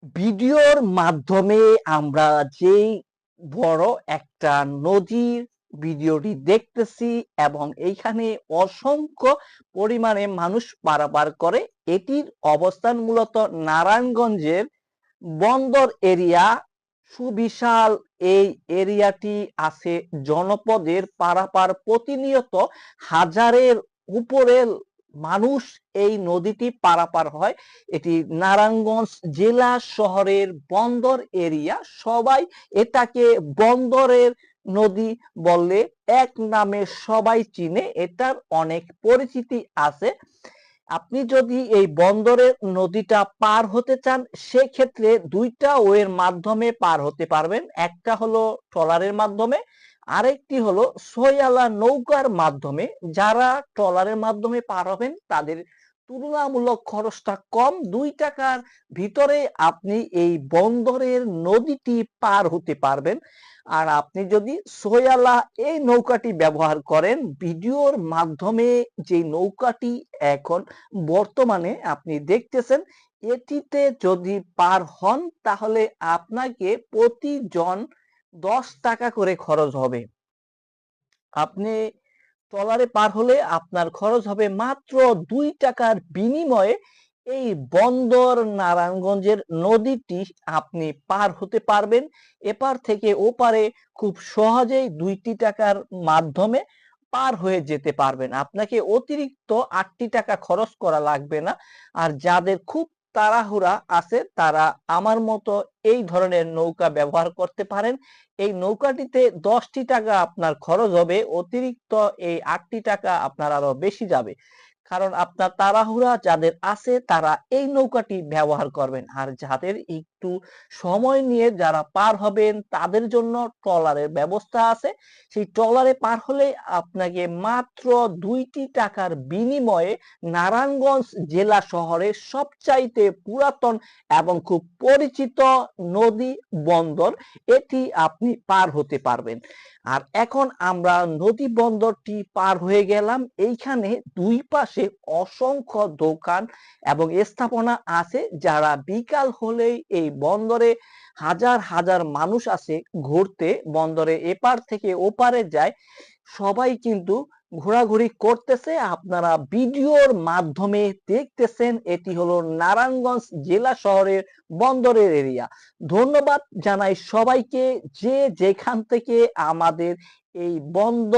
ভিডিওর মাধ্যমে আমরা যেই বড় একটা নদীর ভিডিওটি দেখতেছি এবং এইখানে অসংখ্য পরিমাণে মানুষ পারাপার করে। এটির অবস্থান মূলত নারায়ণগঞ্জের বন্দর এরিয়া। সুবিশাল এই এরিয়াটি আছে জনপদের পারাপার প্রতিনিয়ত হাজারের উপরে মানুষ এই নদীটি পারাপার হয়। এটি নারায়ণগঞ্জ জেলা শহরের বন্দর এরিয়া। সবাই এটাকে বন্দরের নদী বললে এক নামে সবাই চিনে, এটার অনেক পরিচিতি আছে। আপনি যদি এই বন্দরের নদীটা পার হতে চান সেক্ষেত্রে দুইটা ওয়ের মাধ্যমে পার হতে পারবেন। একটা হলো ট্রলারের মাধ্যমে, আরেকটি হলো সইয়ালা নৌকার মাধ্যমে। যারা ট্রলারের মাধ্যমে পার হবেন তাদের তুলনামূলক খরচটা কম, 2 টাকার ভিতরে আপনি এই বন্দরের নদীটি পার হতে পারবেন। আর আপনি যদি সইয়ালা এই নৌকাটি ব্যবহার করেন, ভিডিওর মাধ্যমে যে নৌকাটি এখন বর্তমানে আপনি দেখতেছেন, এটিতে যদি পার হন তাহলে আপনাকে প্রতিজন 10 টাকা করে খরচ হবে। আপনি ট্রলারে পার হলে আপনার খরচ হবে মাত্র 2 টাকার বিনিময়ে এই বন্দর নারায়ণগঞ্জের নদীটি আপনি পার হতে পারবেন। এপার থেকে ওপারে খুব সহজেই 2 টাকার মাধ্যমে পার হয়ে যেতে পারবেন। আপনাকে অতিরিক্ত 8 টাকা খরচ করা লাগবে না। আর যাদের খুব তাড়াহুড়া আছে তারা আমার মতো এই ধরনের নৌকা ব্যবহার করতে পারেন। এই নৌকাটিতে 10 টাকা আপনার খরচ হবে, অতিরিক্ত এই 8 টাকা আপনার আরো বেশি যাবে। কারণ আপনার তাড়াহুড়া যাদের আছে তারা এই নৌকাটি ব্যবহার করবেন। আর যাদের একটু সময় নিয়ে যারা পার হবেন তাদের জন্য ট্রলারের ব্যবস্থা আছে। সেই ট্রলারে পার হলে আপনাকে মাত্র 2 টাকার বিনিময়ে নারায়ণগঞ্জ জেলা শহরের সবচাইতে পুরাতন এবং খুব পরিচিত নদী বন্দর এটি আপনি পার হতে পারবেন। আর এখন আমরা নদী বন্দরটি পার হয়ে গেলাম। এইখানে দুই পাশে অসংখ্য দোকান এবং স্থাপনা আছে। যারা বিকাল হলেই এই বন্দরে হাজার হাজার মানুষ আসে ঘুরতে, বন্দরে এপার থেকে ওপারে যায়। সবাই কিন্তু ঘোরাঘুরি করতেছে। আপনারা ভিডিওর মাধ্যমে দেখতেছেন এটি হলো নারায়ণগঞ্জ জেলা শহরের বন্দরের এরিয়া। ধন্যবাদ জানাই সবাইকে যে যেখান থেকে আমাদের এই বন্দর